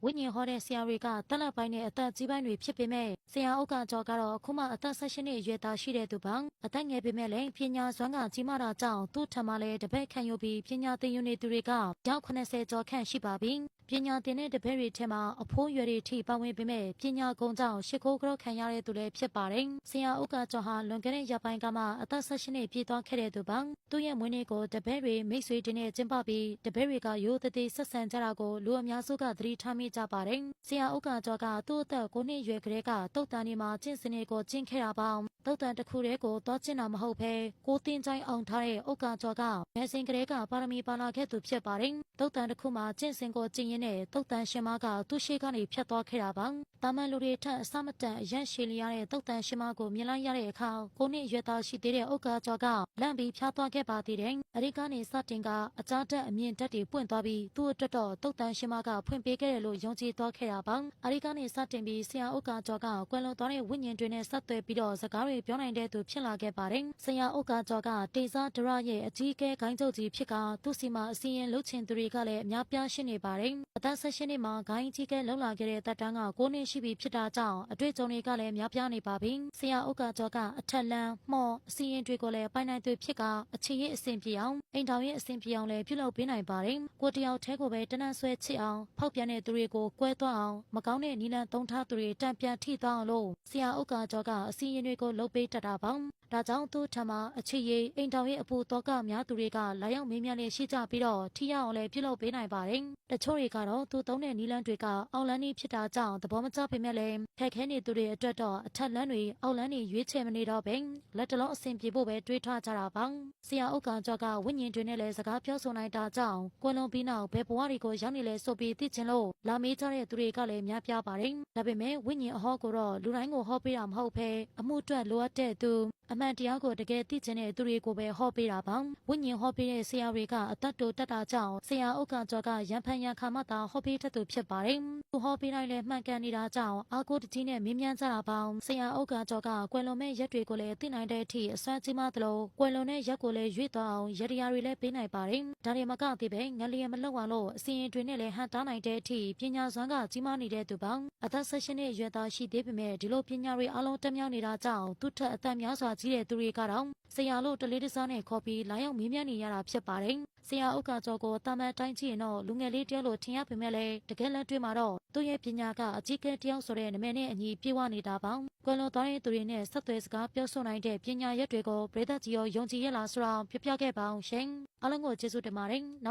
ဝိညာဉ်ဟောတဲ့ဆရာတွေကတက်လက်ပိုင်းနဲ့အသက်ကြီးပိုင်းတွေဖြစ်ပေမဲ့ဆရာဥက္ကကျော်ကတော့အခုမှအသက်18နှစ်အရွယ်သားရှိတဲ့သူပါအသက်ငယ်ပေမဲ့လည်းပညာစွမ်းကကြီးမားတာကြောင့်သူ့ထံမှာလည်းတပည့်ခံယူပြီးပညာသင်ယူနေသူတွေကယောက်80ကျော်ခန့်ရှိပါပြီပညာသင်တဲ့တပည့်တွေထဲမှာအဖိုးရွယ်တွေထိပါဝင်ပေမဲ့ပညာကုံကြောင့်ရှ िख ိုးကြောခံရတဲ့သူလည်းဖြစ်ပါတယ်ဆရာဥက္ကကျော်ဟာလွန်ခဲ့တဲ့ရက်ပိုင်းကမှအသက်18နှစ်ပြည့်သွားခဲ့တဲ့သူပါသူ့ရဲ့မွေးနေ့ကိုတပည့်တွေမိတ်ဆွေတွေနဲ့ကျင်းပပြီးတပည့်တွေကရိုးသေးသေးဆက်ဆံကြတာကိုလူအများစုကသတိထားမိကြပါတယ်ဆရာဥက္ကကျော်ကသူ့အသက်9နှစ်အရွယ်ကလေးကတုတ်တန်ဒီမှာကျင့်စင်တွေကိုကျင့်ခဲ့တာပါတုတ်တန်တစ်ခုတည်းကိုသွားကျင့်တာမဟုတ်ဘဲကိုတင်ချိုင်းအောင်ထားတဲ့ဥက္ကကျော်ကငယ်စဉ်ကလေးကပါရမီပါလာခဲ့သူဖြစ်ပါတယ်တုတ်တန်တစ်ခုမှာကျင့်စင်ကိုကျင့်ရင်းနဲ့တုတ်တန်ရှင်မကသူ့ရှိကနေဖြတ်သွားခဲ့တာပါတာမန်လူတွေထက်အစမတန်အရန်ရှည်လျားတဲ့တုတ်တန်ရှင်မကိုမြင်လိုက်ရတဲ့အခါ9နှစ်အရွယ်သားရှိသေးတဲ့ဥက္ကကျော်ကလန့်ပြီးဖြားသွားခဲ့ပါသေးတယ်အဲဒီကနေစတင်ကအကြားတက်အမြင့်တက်တွေပွင့်သွားပြီးသူ့အတွက်တော့တုတ်တန်ရှင်မကဖွင့်ပေးခဲ့တယ်လို့ယုံကြည်သွားခဲ့တာပါအဲဒီကနေစတင်ပြီးဆရာဥက္ကကျော်ကကွယ်လွန်သွားတဲ့ဝိညာဉ်တွေနဲ့ဆက်သွယ်ပြီးတော့စကားတွေပြောနိုင်တဲ့သူဖြစ်လာခဲ့ပါတယ်ဆရာဥက္ကကျော်ကတေဇာဒရရဲ့အကြီးအကဲဂိုင်းချုပ်ကြီးဖြစ်ကသူ့စီမှာအစီရင်လှုပ်ချင်သူတွေကလည်းအများပြားရှိနေပါတယ်အသက်18နှစ်မှာဂိုင်းကြီးကဲလှုပ်လာခဲ့တဲ့တပ်တန်းက9နှစ်ရှိပြီဖြစ်တာကြောင့်အတွေ့အကြုံတွေကလည်းများပြားနေပါပြီဆရာဥက္ကကျော်ကအထက်လန်းမှော်အစီရင်တွေကိုလည်းပိုင်နိုင်သူဖြစ်ကအချစ်ရဲ့အစဉ်ပြေအောင်အိမ်တော်ရဲ့အစဉ်ပြေအောင်လည်းပြုလုပ်ပေးနိုင်ပါတယ်ကိုတယောက်တည်းကိုပဲတနန်းဆွဲချစ်အောင်ဖောက်ပြန်တဲ့သူတွေကိုကွဲသွားအောင်မကောင်းတဲ့နီလန်သုံးထားသူတွေတံပြန်ထိသွားအောင်လို့ဆရာဥက္ကကျော်ကအစီရင်တွေကိုလုပ်ပေးတတ်တာပါဒါကြောင့်သူ့ထံမှာအချစ်ရေးအိမ်တော်ရဲ့အပူတော်ကများသူတွေကလာရောက်မေးမြန်းနေရှိကြပြီးတော့ထိရအောင်လည်းပြုလုပ်ပေးနိုင်ပါတယ်တချို့တွေကတော့သူသုံးတဲ့နီလန်းတွေကအောက်လန်းနေဖြစ်တာကြောင့်သဘောမကျပေမဲ့လည်းခက်ခဲနေသူတွေအတွက်တော့အထက်လန်းတွေအောက်လန်းတွေရွေးချယ်မနေတော့ဘဲလက်တလုံးအဆင်ပြေဖို့ပဲတွေးထားကြတာပါဆရာဥက္ကကျော်ကဝိညာဉ်တွေနဲ့လည်းစကားပြောဆိုနိုင်တာကြောင့်ကွယ်လွန်ပြီးနောက်ဘယ်ဘဝတွေကိုရောက်နေလဲဆိုပြီးသိချင်လို့လာမေးကြတဲ့သူတွေကလည်းများပြားပါတယ်ဒါပေမဲ့ဝိညာဉ်အဟောကိုတော့လူတိုင်းကိုဟောပေးတာမဟုတ်ဘဲအမှုအတွက်လိုအပ်တဲ့သူအမှန်တရားကိုတကယ်သိချင်တဲ့သူတွေကိုပဲဟောပေးတာပါဝိညာဉ်ဟောပေးတဲ့ဆရာတွေကအသက်တိုတက်တာကြောင့်ဆရာဥက္ကကျော်ကရံဖန်ရံခါမှသာဟောပေးတတ်သူဖြစ်ပါတယ်သူဟောပေးတိုင်းလည်းမှန်ကန်နေတာကြောင့်အာကိုတကြီးနဲ့မင်းမြန်းကြတာပါဆရာဥက္ကကျော်ကကွယ်လွန်မဲ့ရက်တွေကိုလည်းသိနိုင်တဲ့အထိအစွမ်းကြီးမားသလိုကွယ်လွန်တဲ့ရက်ကိုလည်းရွေ့သွားအောင်ရတရားတွေလည်းပေးနိုင်ပါတယ်ဒါတွေမကသေးပဲငလျင်မလောက်အောင်လို့အစီရင်တွေနဲ့လည်းဟန်တားနိုင်တဲ့အထိပညာစွမ်းကကြီးမားနေတဲ့သူပါအသက်18နှစ်အရွယ်သားရှိသေးပေမဲ့ဒီလိုပညာတွေအလုံးတက်မြောက်နေတာကြောင့်သူ့ထက်အသက်များစွာကြီးတဲ့သူတွေကတော့ဆရာလို့တလေးတစားနဲ့ခေါ်ပြီးလာရောက်မေးမြန်းနေရတာဖြစ်ပါတယ်ဆရာဥက္ကကျော်ကိုတာမန်တိုင်းကြည့်ရင်တော့လူငယ်လေးတယောက်လိုထင်ရပေမဲ့လည်းတကယ်လက်တွေ့မှာတော့သူ့ရဲ့ပညာကအကြီးကဲတယောက်ဆိုတဲ့နာမည်နဲ့အညီပြေဝနေတာပါကွယ်လွန်သွားတဲ့သူတွေနဲ့ဆက်သွယ်စကားပြောဆိုနိုင်တဲ့ပညာရက်တွေကိုပရိသတ်ကြီးရောယုံကြည်ရလားဆိုတာပြပြခဲ့ပါအောင်ရှင်အားလုံးကိုကျေးဇူးတင်ပါတယ်နောက်